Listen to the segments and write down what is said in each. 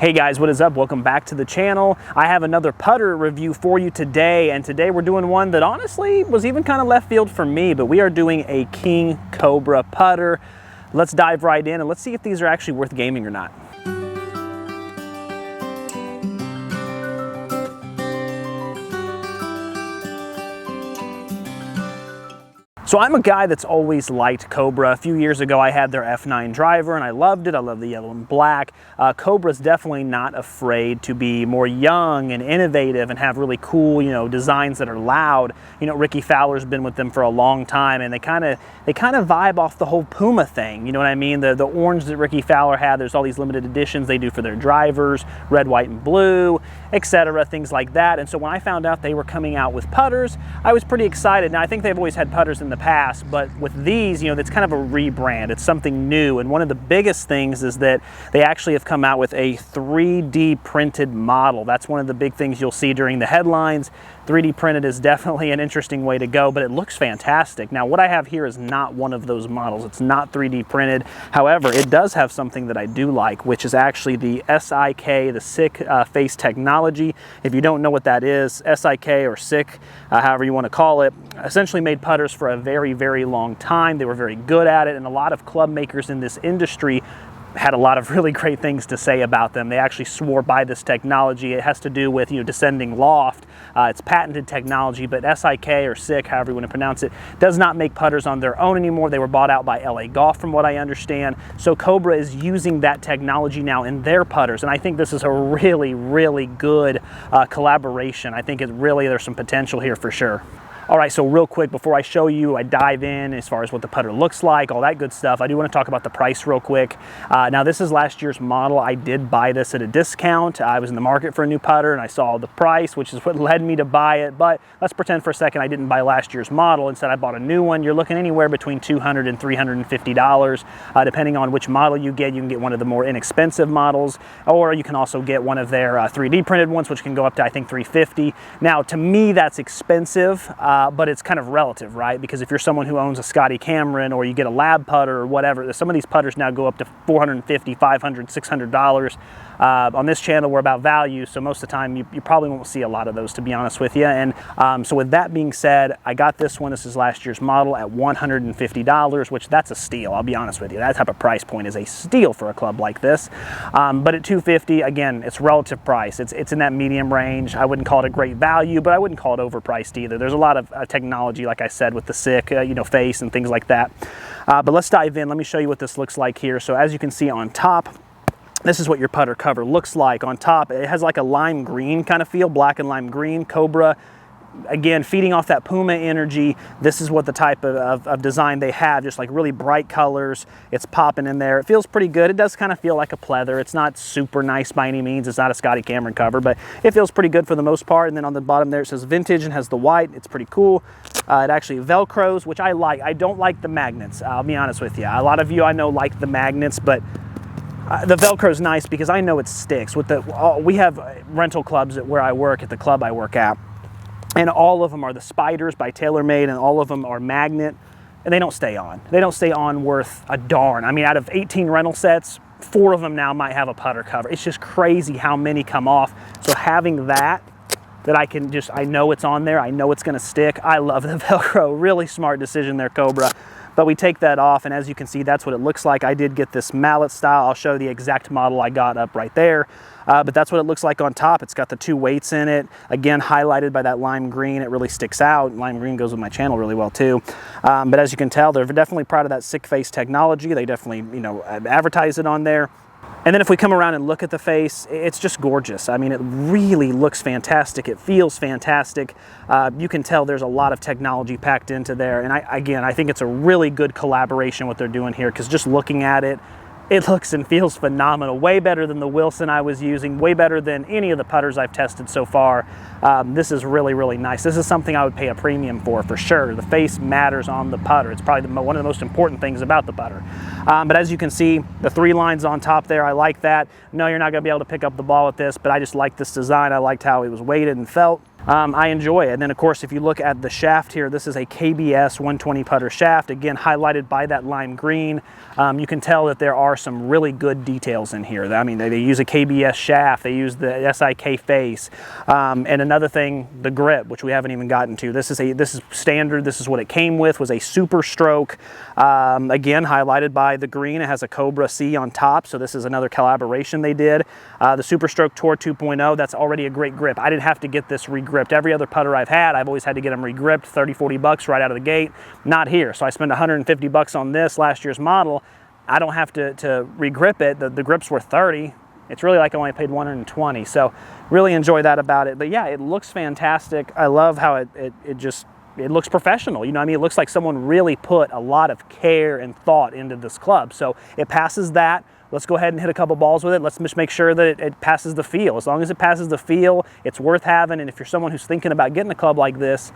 Hey guys, what is up? Welcome back to the channel. I have another putter review for you today, and today we're doing one that honestly was even kind of left field for me, but we are doing a King Cobra putter. Let's dive right in and let's see if these are actually worth gaming or not. So I'm a guy that's always liked Cobra. A few years ago I had their F9 driver and I loved it. I love the yellow and black. Cobra's definitely not afraid to be more young and innovative and have really cool, designs that are loud. Ricky Fowler's been with them for a long time, and they kind of vibe off the whole Puma thing. You know what I mean? The orange that Ricky Fowler had, there's all these limited editions they do for their drivers, red, white, and blue, etc., things like that. And so when I found out they were coming out with putters, I was pretty excited. Now I think they've always had putters in the past, but with these, it's kind of a rebrand. It's something new, and one of the biggest things is that they actually have come out with a 3D printed model. That's one of the big things you'll see during the headlines. 3D printed is definitely an interesting way to go, but it looks fantastic. Now what I have here is not one of those models. It's not 3D printed. However, it does have something that I do like, which is actually the SIK, the SIK face technology. If you don't know what that is, SIK or SIK, however you want to call it, essentially made putters for a very, very long time. They were very good at it, and a lot of club makers in this industry had a lot of really great things to say about them. They actually swore by this technology. It has to do with descending loft. It's patented technology, but SIK or SIK, however you want to pronounce it, does not make putters on their own anymore. They were bought out by LA Golf from what I understand. So Cobra is using that technology now in their putters, and I think this is a really, really good collaboration. I think there's some potential here for sure. All right, so real quick, before I show you, I dive in as far as what the putter looks like, all that good stuff, I do want to talk about the price real quick. Now, this is last year's model. I did buy this at a discount. I was in the market for a new putter, and I saw the price, which is what led me to buy it. But let's pretend for a second I didn't buy last year's model. Instead, I bought a new one. You're looking anywhere between $200 and $350. Depending on which model you can get one of the more inexpensive models, or you can also get one of their 3D printed ones, which can go up to, I think, $350. Now, to me, that's expensive. But it's kind of relative, right? Because if you're someone who owns a Scotty Cameron, or you get a lab putter or whatever, some of these putters now go up to $450, $500, $600. On this channel, we're about value, so most of the time you probably won't see a lot of those, to be honest with you. And so with that being said, I got this one. This is last year's model at $150, which that's a steal. I'll be honest with you. That type of price point is a steal for a club like this. But at $250, again, it's relative price. It's in that medium range. I wouldn't call it a great value, but I wouldn't call it overpriced either. There's a lot of technology, like I said, with the SIK, face and things like that. But let's dive in. Let me show you what this looks like here. So as you can see on top, this is what your putter cover looks like. On top, it has like a lime green kind of feel, black and lime green. Cobra, again, feeding off that Puma energy. This is what the type of design they have, just like really bright colors. It's popping in there. It feels pretty good. It does kind of feel like a pleather. It's not super nice by any means. It's not a Scotty Cameron cover, but it feels pretty good for the most part. And then on the bottom there, it says vintage and has the white. It's pretty cool. It actually Velcros, which I like. I don't like the magnets. I'll be honest with you. A lot of you I know like the magnets, but the Velcro is nice because I know it sticks. We have rental clubs where I work, at the club I work at, and all of them are the Spiders by TaylorMade, and all of them are magnet, and they don't stay on. They don't stay on worth a darn. I mean, out of 18 rental sets, 4 of them now might have a putter cover. It's just crazy how many come off. So having that I know it's on there, I know it's gonna stick. I love the Velcro. Really smart decision there, Cobra. But we take that off, and as you can see, that's what it looks like. I did get this mallet style. I'll show the exact model I got up right there. But that's what it looks like on top. It's got the 2 weights in it. Again, highlighted by that lime green. It really sticks out. Lime green goes with my channel really well too. But as you can tell, they're definitely proud of that SIK face technology. They definitely, advertise it on there. And then if we come around and look at the face, it's just gorgeous. I mean, it really looks fantastic. It feels fantastic. You can tell there's a lot of technology packed into there. And I think it's a really good collaboration what they're doing here, because just looking at it, it looks and feels phenomenal. Way better than the Wilson I was using, way better than any of the putters I've tested so far. This is really, really nice. This is something I would pay a premium for sure. The face matters on the putter. It's probably one of the most important things about the putter. But as you can see, the 3 lines on top there, I like that. No, you're not gonna be able to pick up the ball with this, but I just like this design. I liked how it was weighted and felt. I enjoy it. And then of course, if you look at the shaft here, this is a KBS 120 putter shaft, again highlighted by that lime green. You can tell that there are some really good details in here. I mean, they use a KBS shaft, they use the SIK face, and another thing, the grip, which we haven't even gotten to. This is standard. This is what it came with, was a Super Stroke, again highlighted by the green. It has a Cobra C on top, so this is another collaboration they did. The Super Stroke Tour 2.0, that's already a great grip. I didn't have to get this re-gripped. Every other putter I've had, I've always had to get them re-gripped, 30, 40 bucks right out of the gate. Not here. So I spent 150 bucks on this last year's model. I don't have to re-grip it. The grips were 30. It's really like I only paid 120. So really enjoy that about it. But yeah, it looks fantastic. I love how it looks professional. You know what I mean? It looks like someone really put a lot of care and thought into this club. So it passes that. Let's go ahead and hit a couple balls with it. Let's just make sure that it passes the feel. As long as it passes the feel, it's worth having. And if you're someone who's thinking about getting a club like this,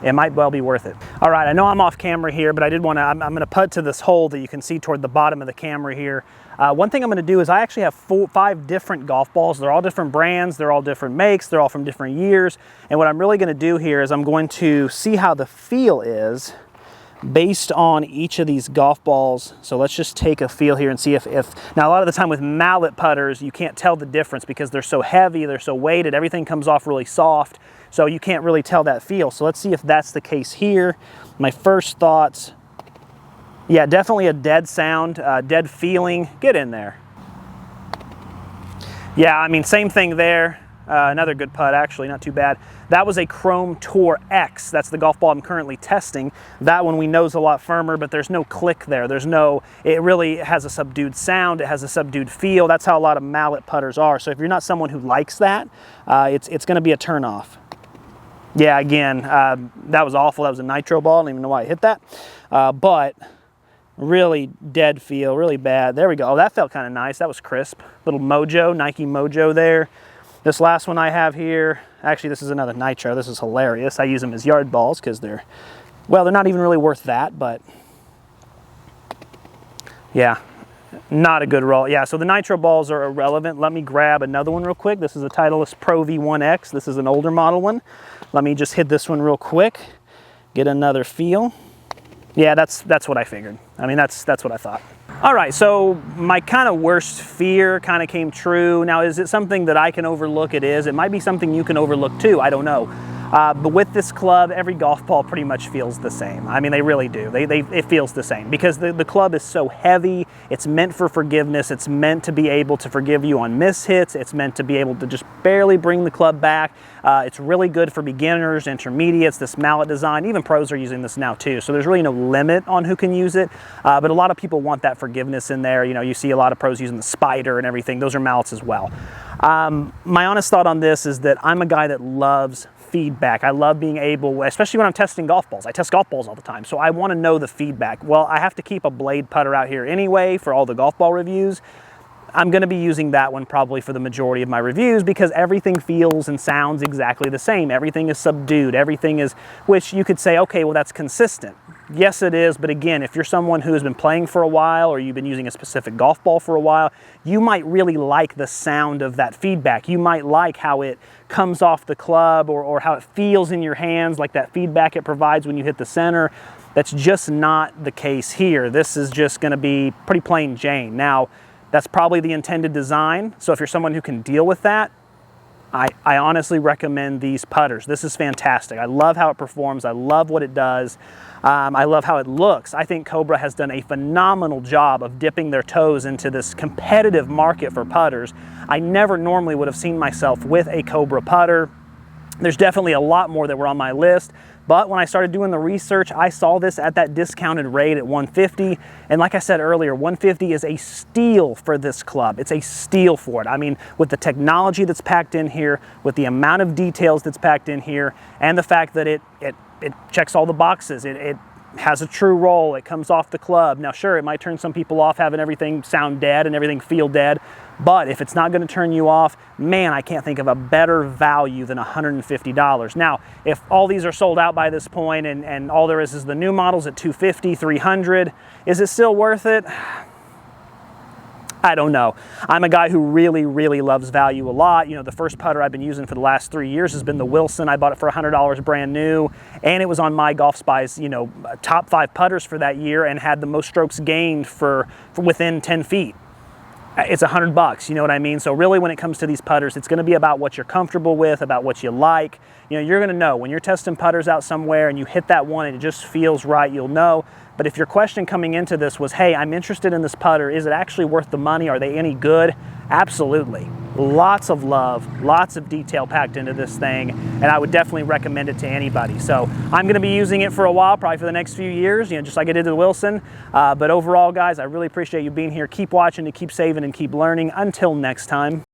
it might well be worth it. All right, I know I'm off camera here, but I did want to, I'm going to putt to this hole that you can see toward the bottom of the camera here. One thing I'm going to do is I actually have 5 different golf balls. They're all different brands. They're all different makes. They're all from different years. And what I'm really going to do here is I'm going to see how the feel is based on each of these golf balls. So let's just take a feel here and see if now a lot of the time with mallet putters, you can't tell the difference because they're so heavy, they're so weighted, everything comes off really soft. So you can't really tell that feel. So let's see if that's the case here. My first thoughts, yeah, definitely a dead sound, dead feeling. Get in there. Yeah, I mean, same thing there. Another good putt, actually, not too bad. That was a Chrome Tour X. That's the golf ball I'm currently testing. That one we know is a lot firmer, but there's no click there. It really has a subdued sound. It has a subdued feel. That's how a lot of mallet putters are. So if you're not someone who likes that, it's going to be a turnoff. Yeah, again, that was awful. That was a nitro ball. I don't even know why I hit that. But really dead feel, really bad. There we go. Oh, that felt kind of nice. That was crisp. Little mojo, Nike mojo there. This last one I have here, actually this is another nitro. This is hilarious. I use them as yard balls because they're not even really worth that, but yeah, not a good roll. Yeah, so the nitro balls are irrelevant. Let me grab another one real quick. This is a Titleist Pro V1X. This is an older model one. Let me just hit this one real quick, get another feel. Yeah, that's what I figured. I mean, that's what I thought. All right, so my kind of worst fear kind of came true. Now, is it something that I can overlook? It is. It might be something you can overlook too. I don't know. But with this club, every golf ball pretty much feels the same. I mean, they really do. It feels the same because the club is so heavy. It's meant for forgiveness. It's meant to be able to forgive you on mishits. It's meant to be able to just barely bring the club back. It's really good for beginners, intermediates, this mallet design. Even pros are using this now too. So there's really no limit on who can use it. But a lot of people want that forgiveness in there. You know, you see a lot of pros using the Spider and everything. Those are mallets as well. My honest thought on this is that I'm a guy that loves feedback. I love being able, especially when I'm testing golf balls. I test golf balls all the time, so I want to know the feedback. Well, I have to keep a blade putter out here anyway for all the golf ball reviews. I'm going to be using that one probably for the majority of my reviews because everything feels and sounds exactly the same. Everything is subdued. Everything is, which you could say, okay, well, that's consistent. Yes, it is. But again, if you're someone who has been playing for a while or you've been using a specific golf ball for a while, you might really like the sound of that feedback. You might like how it comes off the club or how it feels in your hands, like that feedback it provides when you hit the center. That's just not the case here. This is just going to be pretty plain Jane. Now, that's probably the intended design. So if you're someone who can deal with that, I honestly recommend these putters. This is fantastic. I love how it performs. I love what it does. I love how it looks. I think Cobra has done a phenomenal job of dipping their toes into this competitive market for putters. I never normally would have seen myself with a Cobra putter. There's definitely a lot more that were on my list, but when I started doing the research, I saw this at that discounted rate at $150, and like I said earlier, $150 is a steal for this club. It's a steal for it. I mean, with the technology that's packed in here, with the amount of details that's packed in here, and the fact that it checks all the boxes. It has a true roll. It comes off the club. Now, sure, it might turn some people off having everything sound dead and everything feel dead, but if it's not going to turn you off, man, I can't think of a better value than $150. Now, if all these are sold out by this point and all there is the new models at $250, $300, is it still worth it? I don't know. I'm a guy who really, really loves value a lot. You know, the first putter I've been using for the last 3 years has been the Wilson. I bought it for $100 brand new, and it was on my Golf Spy's, you know, top 5 putters for that year and had the most strokes gained for within 10 feet. It's $100, you know what I mean? So really when it comes to these putters, it's gonna be about what you're comfortable with, about what you like. You know, you're gonna know when you're testing putters out somewhere and you hit that one and it just feels right, you'll know. But if your question coming into this was, hey, I'm interested in this putter, is it actually worth the money? Are they any good? Absolutely. Lots of love, lots of detail packed into this thing, and I would definitely recommend it to anybody. So I'm gonna be using it for a while, probably for the next few years, you know, just like I did the Wilson. But overall, guys, I really appreciate you being here. Keep watching and keep saving and keep learning. Until next time.